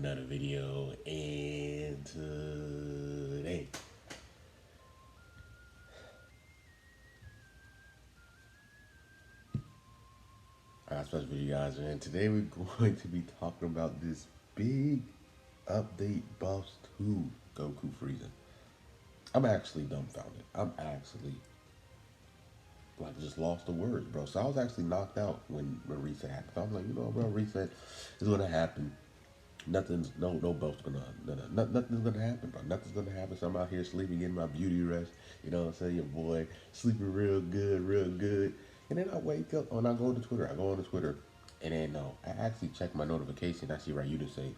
another video, and today I got a special video, guys, and today we're going to be talking about this big update buffs to Goku Frieza. I'm actually dumbfounded. I'm actually like just lost the words, bro. So I was actually knocked out when reset happened. So I was like, bro, reset is gonna happen. No buff's gonna, nothing's gonna happen, bro. Nothing's gonna happen. So I'm out here sleeping, getting my beauty rest. You know what I'm saying? Your boy sleeping real good, real good. And then I wake up and I go to Twitter. And then I actually check my notification. I see right, you just say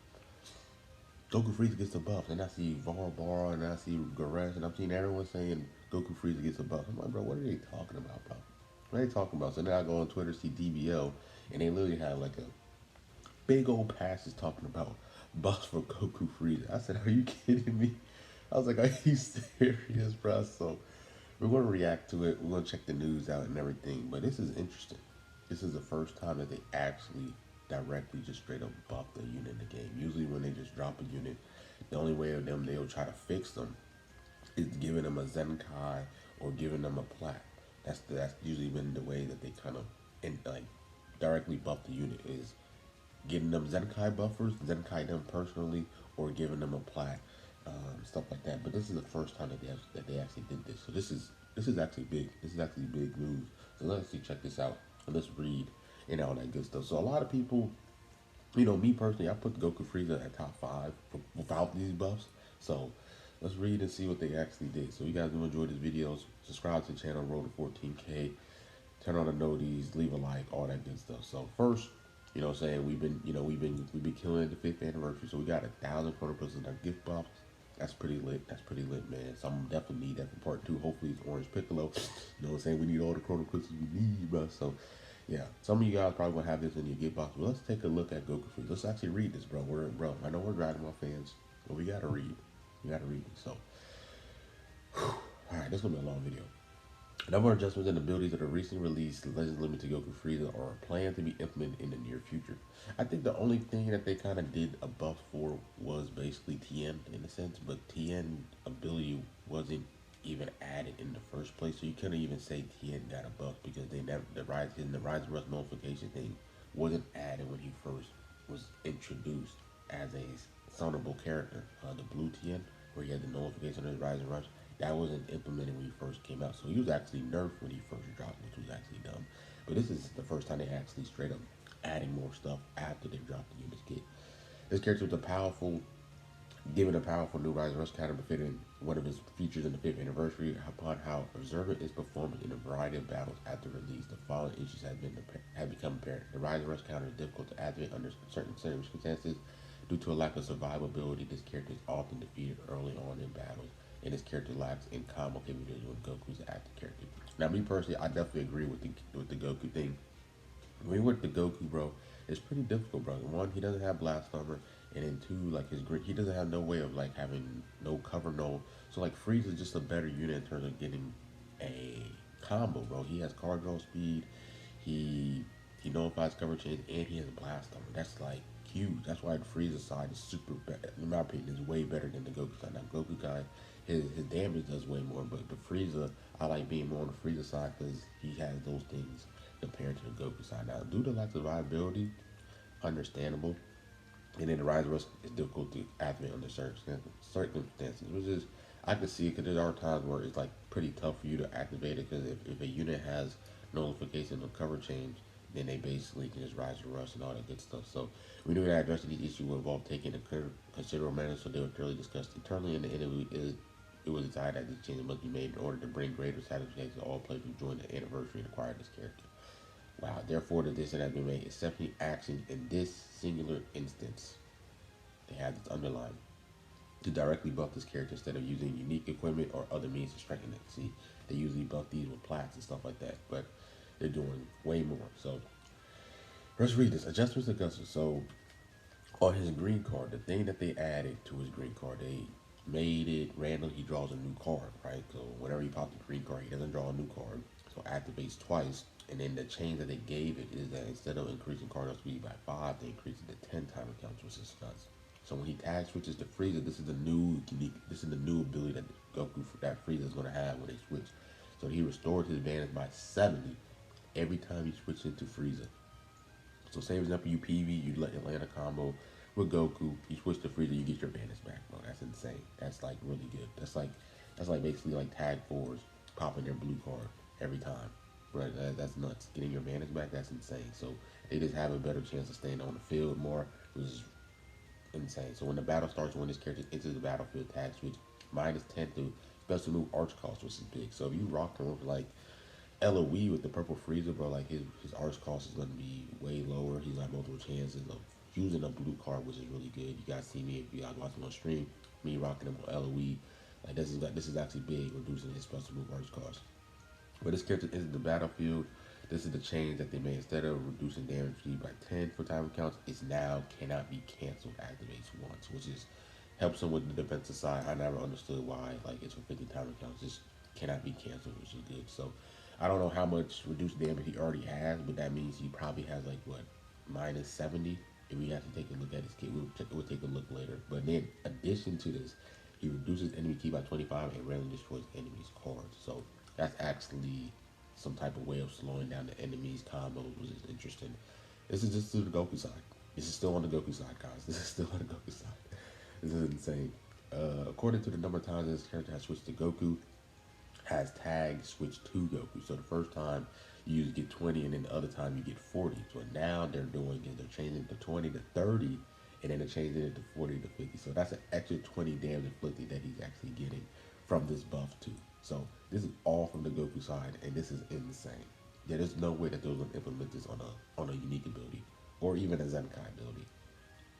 Goku Frieza gets a buff, and I see Bar, and I see Garesh, and I'm seeing everyone saying Goku Frieza gets a buff. I'm like, bro, what are they talking about, bro? What are they talking about? So then I go on Twitter, see DBL, and they literally have like a big old passage talking about buffs for Goku Frieza. I said, are you kidding me? I was like, are you serious, bro? So we're going to react to it. We're going to check the news out and everything. But this is interesting. This is the first time that they actually directly just straight up buff the unit in the game. Usually when they just drop a unit, the only way of them they'll try to fix them is giving them a Zenkai or giving them a plat. That's usually been the way that they kind of like directly buff the unit, is getting them Zenkai buffers, Zenkai them personally, or giving them a plat, stuff like that. But this is the first time that they actually did this. So this is actually big. This is actually big news. So let's see, check this out, and let's read and all that good stuff. So a lot of people, me personally, I put Goku Frieza at top 5 without these buffs. So let's read and see what they actually did. So you guys do enjoy this video, subscribe to the channel, roll to 14K, turn on the noties, leave a like, all that good stuff. So first, what I'm saying, we've been killing the 5th anniversary. So we got 1,000 Chrono Crystals in our gift box. That's pretty lit. That's pretty lit, man. So I'm definitely need that for part 2. Hopefully it's Orange Piccolo. You know what I'm saying? We need all the Chrono Crystals we need, bro. So yeah, some of you guys probably will have this in your gift box. But let's take a look at Goku Frieza. Let's actually read this, bro. Bro, I know we're Dragon Ball fans, but we gotta read. We gotta read it. So, all right, this is gonna be a long video. A number of adjustments and abilities that are recently released Legends Limited Goku Frieza are planned to be implemented in the near future. I think the only thing that they kind of did a buff for was basically TN in a sense, but TN ability wasn't even added in the first place, so you couldn't even say TN got a buff because they never the Rise of Rust notification thing wasn't added when he first was introduced as a summonable character. The blue TN, where he had the notification of his Rise and Rush, that wasn't implemented when he first came out. So he was actually nerfed when he first dropped, which was actually dumb. But this is the first time they actually straight up adding more stuff after they dropped the units kit. This character was given a powerful new Rise and Rush counter befitting one of his features in the 5th anniversary. Upon how observant is performing in a variety of battles after release, the following issues have become apparent. The Rise and Rush counter is difficult to activate under certain circumstances. Due to a lack of survivability, this character is often defeated early on in battles, and this character lacks in combo capability when Goku's an active character. Now, me personally, I definitely agree with the Goku thing. When you work the Goku, bro, it's pretty difficult, bro. One, he doesn't have Blast Armor, and then two, like he doesn't have no way of like having no cover, no. So like Frieza is just a better unit in terms of getting a combo, bro. He has card draw speed, he nullifies cover change, and he has Blast Armor. That's like huge. That's why the Frieza side is super better. In my opinion, is way better than the Goku side. Now Goku guy, his damage does way more, but the Frieza, I like being more on the Frieza side because he has those things compared to the Goku side. Now, due to lack of viability, understandable. And then the Rise Rush is difficult to activate under certain circumstances, which is, I can see it because there are times where it's like pretty tough for you to activate it because if a unit has nullification or cover change, then they basically can just Rise and Rush and all that good stuff. So we knew that addressing these issues would involve taking a considerable manner, so they were thoroughly discussed internally in the interview. It was decided that these changes must be made in order to bring greater satisfaction to all players who joined the anniversary and acquired this character. Wow, therefore the decision has been made, excepting action in this singular instance. They have this underlined to directly buff this character instead of using unique equipment or other means to strengthen it. See, they usually buff these with plats and stuff like that, but they're doing way more. So let's read this. Adjustments to Guster. So on his green card, the thing that they added to his green card, they made it random. He draws a new card, right? So whenever he pops the green card, he doesn't draw a new card. So activates twice. And then the change that they gave it is that instead of increasing cardinal speed by 5, they increased it to 10 times counts, which is nuts. So when he tag switches to Frieza, this is the new unique. This is the new ability that that Frieza is going to have when they switch. So he restored his advantage by 70 every time you switch into Frieza. So say for example you PV, you land a combo with Goku, you switch to Frieza, you get your advantage back, bro. That's insane. That's like really good. That's like basically like tag fours popping their blue card every time. Right, that's nuts. Getting your advantage back, that's insane. So they just have a better chance of staying on the field more, which is insane. So when the battle starts, when this character enters the battlefield, tag switch -10 to special move arch cost, which is big. So if you rock him with like LOE with the purple Frieza, bro, like his arch cost is gonna be way lower. He's got multiple chances of using a blue card, which is really good. You guys see me if you guys watching on stream, me rocking him with LOE. Like this is actually big, reducing his special move arch cost. But this character enters the battlefield. This is the change that they made. Instead of reducing damage speed by 10 for time counts, it's now cannot be canceled activates once, which is helps him with the defensive side. I never understood why like it's for 50 time counts. Just cannot be canceled, which is good. So I don't know how much reduced damage he already has, but that means he probably has like what -70. If we have to take a look at his kit, we'll take a look later. But then, addition to this, he reduces enemy ki by 25 and randomly destroys enemies' cards. So that's actually some type of way of slowing down the enemy's combos, which is interesting. This is just to the Goku side. This is still on the Goku side, guys. This is still on the Goku side. This is insane. According to the number of times this character has switched to Goku, has tag switched to Goku. So the first time you get 20 and then the other time you get 40. So now they're doing is they're changing to 20 to 30 and then they're changing it to 40 to 50. So that's an extra 20 damage inflicted that he's actually getting from this buff too. So this is all from the Goku side, and this is insane. Yeah, there's no way that they're going to implement this on a unique ability or even a Zenkai ability.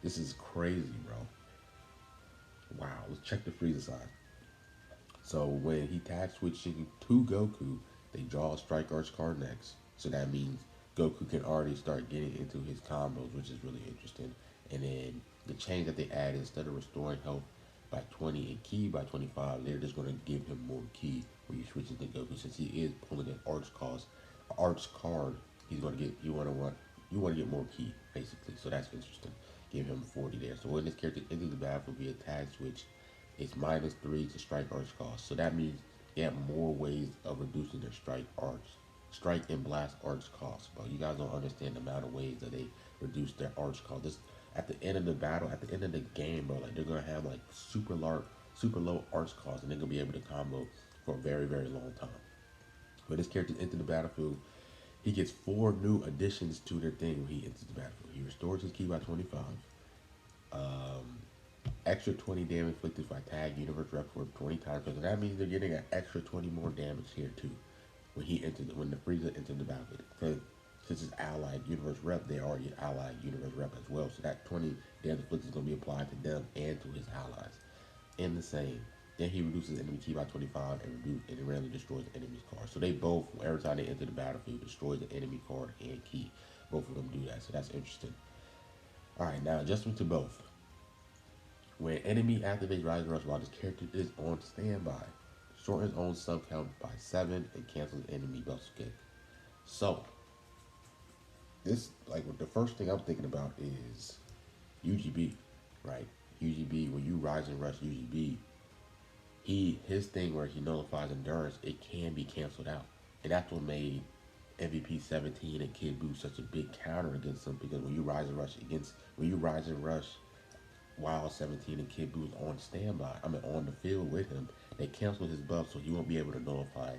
This is crazy, bro. Wow, let's check the Frieza side. So when he tag switching to Goku, they draw a Strike Arch card next. So that means Goku can already start getting into his combos, which is really interesting. And then the change that they add, instead of restoring health by 20 and ki by 25, they're just going to give him more ki when you switch it to Goku. Since he is pulling an arch card, he's going to get you want to get more ki basically. So that's interesting. Give him 40 there. So when this character enters the battlefield via tag switch, it's -3 to strike arch cost. So that means they have more ways of reducing their strike and blast arch cost. But you guys don't understand the amount of ways that they reduce their arch cost. This at the end of the battle, at the end of the game, bro, like they're gonna have like super low arch cost, and they're gonna be able to combo for a very, very long time. But this character enters the battlefield, he gets 4 new additions to their thing when he enters the battlefield. He restores his ki by 25. Extra 20 damage inflicted by tag universe rep for 20 times. So that means they're getting an extra 20 more damage here too when the Frieza entered the battlefield. Because since it's allied universe rep, they already allied universe rep as well. So that 20 damage inflicted is going to be applied to them and to his allies. Insane. Then he reduces enemy ki by 25 and randomly destroys the enemy's card. So they both, every time they enter the battlefield, destroy the enemy card and ki. Both of them do that. So that's interesting. Alright, now adjustment to both. When enemy activates Rise Rush while this character is on standby, shorten his own sub count by 7 and cancels enemy buff kick. So, this, like, the first thing I'm thinking about is UGB, right? UGB, when you Rise and Rush UGB, his thing where he nullifies endurance, it can be canceled out. And that's what made MVP 17 and Kid Buu such a big counter against him, because when you Rise and Rush while 17 and Kid Buu is on standby, on the field with him, they cancel his buff, so he won't be able to nullify.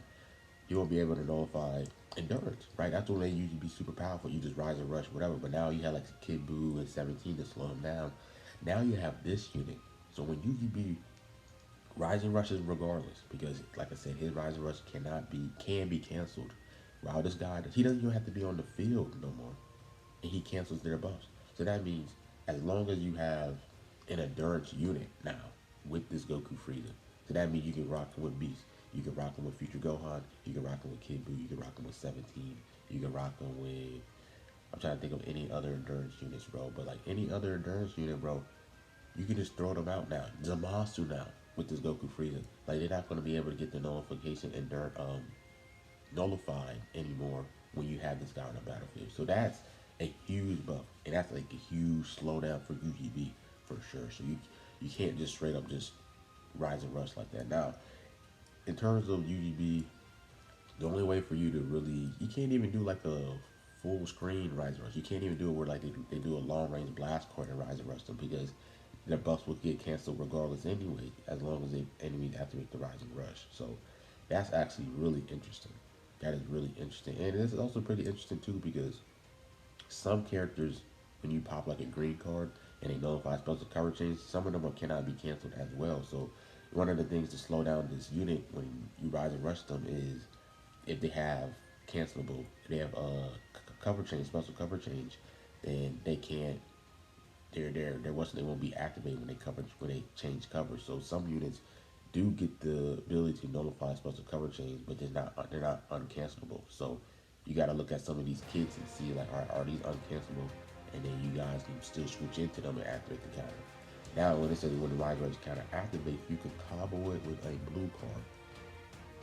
He won't be able to nullify endurance, right? That's when they usually be super powerful. You just Rise and Rush, whatever. But now you have like Kid Buu and 17 to slow him down. Now you have this unit. So when UGB Rise and Rushes regardless, because like I said, his Rise and Rush can be canceled. While this guy, he doesn't even have to be on the field no more, and he cancels their buffs. So that means as long as you have an endurance unit now with this Goku Frieza. So that means you can rock him with Beast, you can rock him with Future Gohan, you can rock him with Kid Buu, you can rock him with 17, you can rock him with, I'm trying to think of any other endurance units, bro, but like any other endurance unit, bro, you can just throw them out now. Zamasu now with this Goku Frieza. Like they're not going to be able to get the nullification and nullified anymore when you have this guy on the battlefield. So that's a huge buff, and that's like a huge slowdown for UGB. for sure. So you can't just straight up just rise and rush like that. Now, in terms of UGB, the only way for you to really, you can't even do like a full screen rise and rush. You can't even do it where like they do a long range blast card and rise and rush them, because their buffs will get canceled regardless anyway, as long as the enemy activate the rise and rush. So that's actually really interesting. That is really interesting, and it's also pretty interesting too, because some characters, when you pop like a green card and they nullify spells of cover change, some of them cannot be canceled as well. So one of the things to slow down this unit when you rise and rush them is if they have cancelable, if they have cover change, special cover change, then they can't. They won't be activated when they change cover. So some units do get the ability to nullify special cover change, but they're not uncancelable. So you got to look at some of these kits and see like, are these uncancelable? And then you guys can still switch into them and activate the counter. Now, when it says when the rise rush counter activates, you can combo it with a blue card.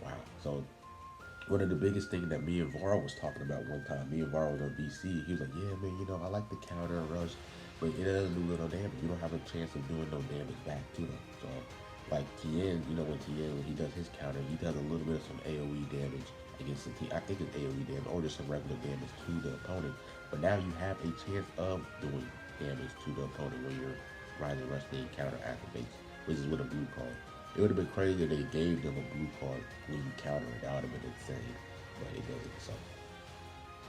Wow. So one of the biggest things that me and Varo was talking about one time, me and Varo was on BC, he was like, yeah, man, I like the counter and rush, but it doesn't do little damage. You don't have a chance of doing no damage back to them. So, like Tien, when he does his counter, he does a little bit of some AoE damage against the team. I think it's AoE damage or just some regular damage to the opponent. But now you have a chance of doing damage to the opponent when your Rising Rush thing counter activates, which is with a blue card. It would have been crazy if they gave them a blue card when you counter it. That would have been insane, but it doesn't. So,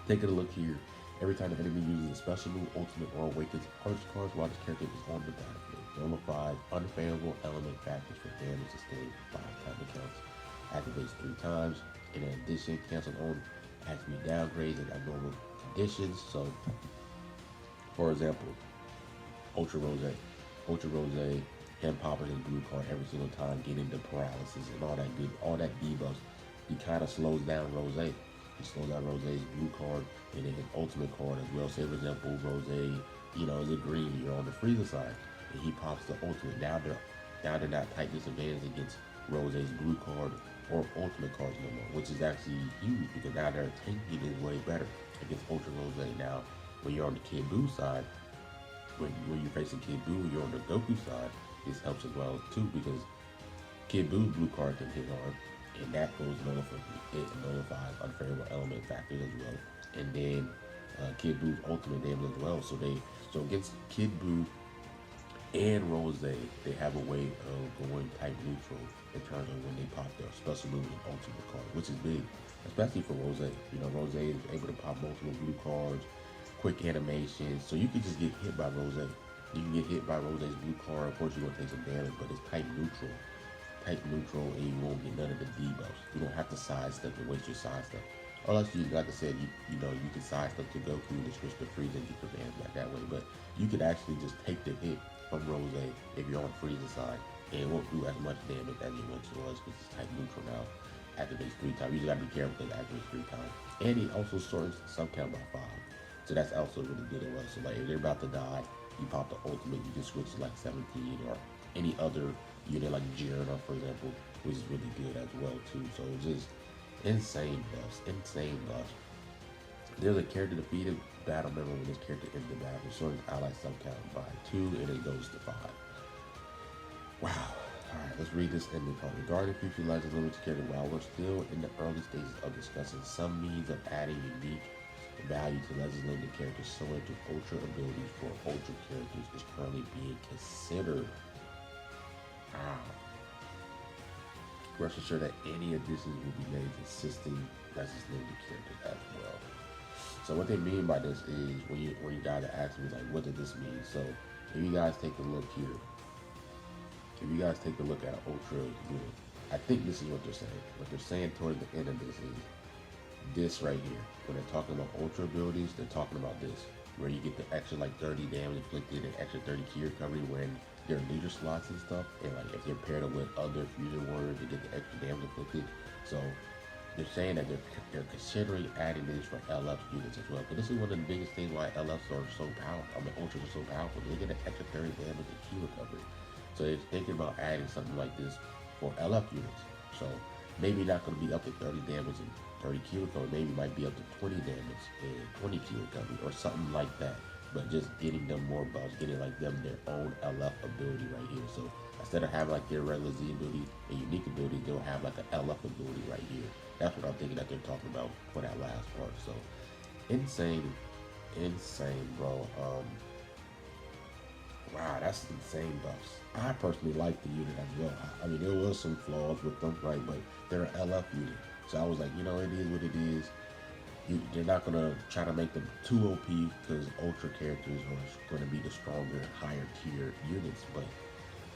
taking a look here, every time the enemy uses a special move, ultimate, or awakens punch cards while this character is on the battlefield, nullifies unfavorable element factors for damage sustained 5 time accounts, activates 3 times. In addition, cancel on attribute downgrades and abnormal conditions. So, for example, Ultra Rose, him popping his blue card every single time, getting the paralysis and all that debuffs, he kind of slows down Rose. He slows down Rose's blue card and then his ultimate card as well. Say, for example, Rose, is a green, you're on the Frieza side, and he pops the ultimate. Now they're not tight disadvantage against Rose's blue card or ultimate cards no more, which is actually huge, because now their tanking is way better against Ultra Rose. Now, when you're on the Kid Buu side, when you're facing Kid Buu, you're on the Goku side, this helps as well too, because Kid Buu's blue card can hit hard, and that goes it nullifies unfavorable element factors as well. And then Kid Buu's ultimate damage as well. So against Kid Buu and Rose, they have a way of going type neutral in terms of when they pop their special move and ultimate card, which is big, especially for Rose. Rose is able to pop multiple blue cards, quick animations, so you can just get hit by Rose. You can get hit by Rose's blue card. Of course, you're going to take some damage, but it's type neutral. And you won't get none of the debuffs. You don't have to sidestep and waste your sidestep. Unless you, like I said, you can sidestep to Goku and switch to Frieza and get your damage back that way. But you could actually just take the hit from Rose if you're on Frieza's side, and it won't do as much damage as it once was, because it's type neutral now. Activates 3 times. You just gotta be careful because it activates 3 times. And it also shortens sub count by 5. So that's also really good as well. So like if they're about to die, you pop the ultimate, you can switch to like 17 or any other unit like Jiren, for example, which is really good as well too. So it's just insane buffs. There's a character defeated battle member when this character ends the battle, shortens ally sub count by 2, and it goes to 5. Wow. Alright, let's read this ending part. Regarding future Legends Limited character, while we're still in the early stages of discussing some means of adding unique value to Legends Limited characters similar to Ultra abilities for Ultra characters is currently being considered. Wow. Rest assured that any additions will be made to existing Legends Limited characters as well. So what they mean by this is, when you guys are asking me like, what does this mean? So if you guys take a look here, if you guys take a look at an Ultra unit, I think this is what they're saying. What they're saying towards the end of this is this right here. When they're talking about Ultra abilities, they're talking about this, where you get the extra like 30 damage inflicted and extra 30 key recovery when they're leader slots and stuff, and like if you're paired up with other fusion warriors, you get the extra damage inflicted. So they're saying that they're considering adding this for LF units as well. But this is one of the biggest things why LFs are so powerful. Ultras are so powerful. They get an extra 30 damage and key recovery. So they're thinking about adding something like this for LF units. So maybe not going to be up to 30 damage and 30 key recovery. Maybe it might be up to 20 damage and 20 key recovery or something like that. but just getting them more buffs, getting like them their own LF ability right here. So instead of having like their regular Z ability and unique ability, they'll have like an LF ability right here. That's what I'm thinking that they're talking about for that last part. So insane, insane, bro. Wow, that's insane buffs. I personally like the unit as well. I mean, there was some flaws with them, right? But they're an LF unit. So I was like, you know, it is what it is. They're not going to try to make them too OP because Ultra characters are going to be the stronger, higher tier units. But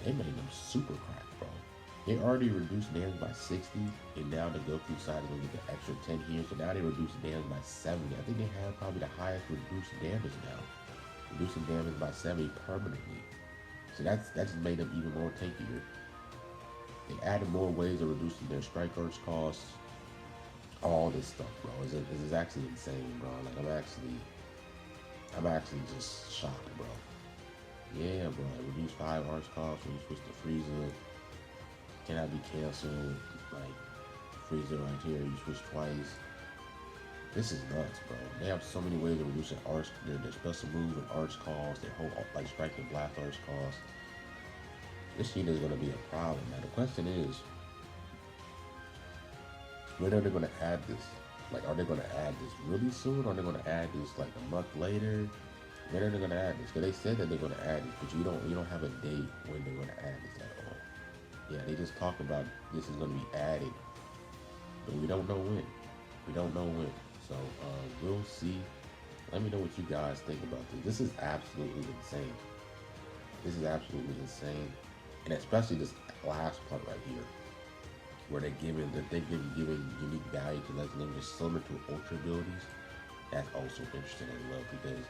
they made them super crack, bro. They already reduced damage by 60, and now the Goku side is going to get the extra 10 here. So now they reduced damage by 70. I think they have probably the highest reduced damage now. Reducing damage by 70 permanently. So that just made them even more tankier. They added more ways of reducing their strike urge costs. All this stuff, bro. This is actually insane, bro. Like I'm actually just shocked, bro. Yeah, bro. Reduce 5 arch costs when you switch to Frieza. Cannot be canceled. Like Frieza right here, you switch twice. This is nuts, bro. They have so many ways of reducing arch, their special moves and arch costs, their whole like strike and blast arch costs. This unit is gonna be a problem. Now the question is, when are they gonna add this? Like, are they gonna add this really soon? Or are they gonna add this like a month later? When are they gonna add this? Because they said that they're gonna add this, but you don't have a date when they're gonna add this at all. Yeah, they just talk about this is gonna be added, but we don't know when. We don't know when. So we'll see. Let me know what you guys think about this. This is absolutely insane. This is absolutely insane, and especially this last part right here, where they're giving unique value to LegendsNEWZ similar to Ultra abilities. That's also interesting as well because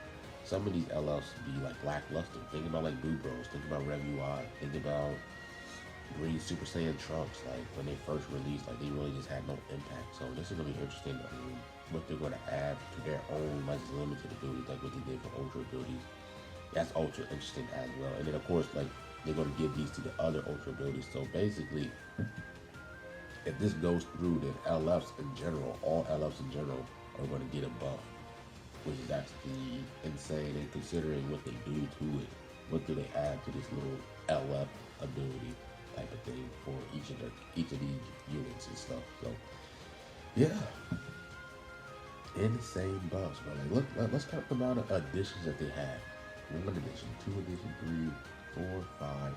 some of these LFs be like lackluster. Think about like Boo Bros. Think about Rev UI. Think about Green Super Saiyan Trunks. Like when they first released, like they really just had no impact. So this is gonna be interesting. What they're gonna add to their own like limited abilities, like what they did for Ultra abilities. That's ultra interesting as well. And then of course, like they're gonna give these to the other Ultra abilities. So basically, if this goes through, then LFs in general, all LFs in general, are going to get a buff, which is actually insane. And considering what they do to it, what do they add to this little LF ability type of thing for each of these units and stuff. So yeah, insane buffs, bro. Like look, let's count the amount of additions that they have. 1 addition, 2 addition, 3, 4, 5,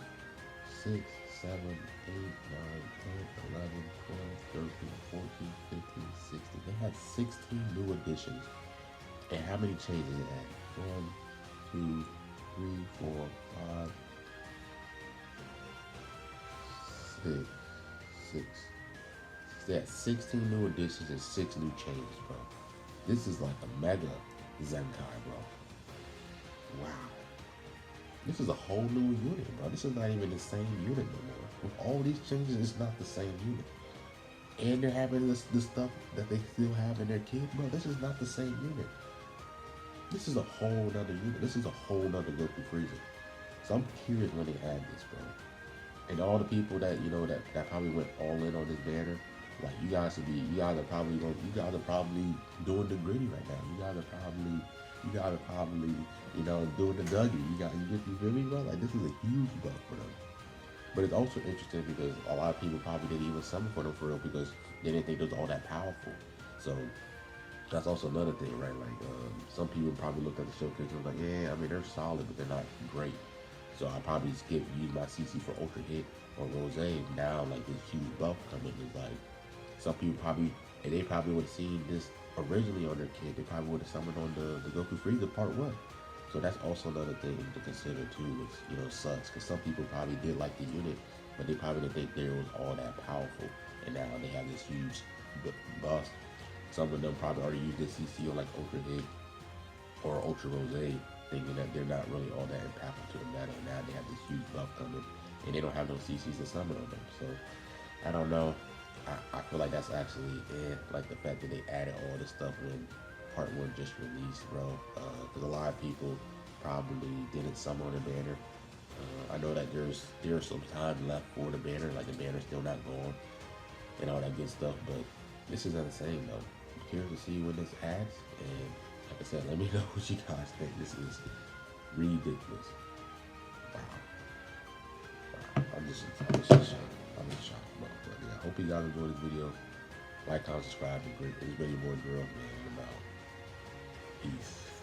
6, 7, 8, 9, 10, 11, 12, 13, 14, 15, 16. They had 16 new additions. And how many changes it had? 1, 2, 3, 4, 5, 6. They had 16 new additions and 6 new changes, bro. This is like a mega Zenkai, bro. Wow. This is a whole new unit, bro. This is not even the same unit no more. With all these changes, it's not the same unit. And they're having this stuff that they still have in their kit, bro. This is not the same unit. This is a whole nother unit. This is a whole nother Goku Frieza. So I'm curious when they add this, bro. And all the people that that probably went all in on this banner, like you guys are probably doing the gritty right now. You guys are probably doing the Dougie. You feel me, bro? Like this is a huge buff for them. But it's also interesting because a lot of people probably didn't even summon for them for real because they didn't think it was all that powerful. So that's also another thing, right? Like some people probably looked at the showcase and was like, yeah, I mean they're solid, but they're not great. So I probably use my CC for Ultra Hit or Rose. Now like this huge buff coming is like some people if they probably would have seen this originally on their kit, they probably would have summoned on the Goku Frieza Part 1. So that's also another thing to consider too, which sucks because some people probably did like the unit, but they probably didn't think they was all that powerful, and now they have this huge bust. Some of them probably already used this CC on like Ultra Hit or Ultra Rose, thinking that they're not really all that impactful to the meta. Now they have this huge buff coming, and they don't have no CCs to summon on them. So I don't know. I feel like that's actually like the fact that they added all this stuff when Part 1 just released, bro. Because a lot of people probably didn't summon on the banner. I know that there's some time left for the banner, like the banner's still not gone and all that good stuff. But this is insane, though. I'm curious to see when this adds, and Like I said, let me know what you guys think. This is ridiculous. Wow. I'm just shocked. I'm just shocked. But yeah, I hope you guys enjoyed this video. Like, comment, subscribe, and great. It's been your boy Girl, man. I'm out. Peace.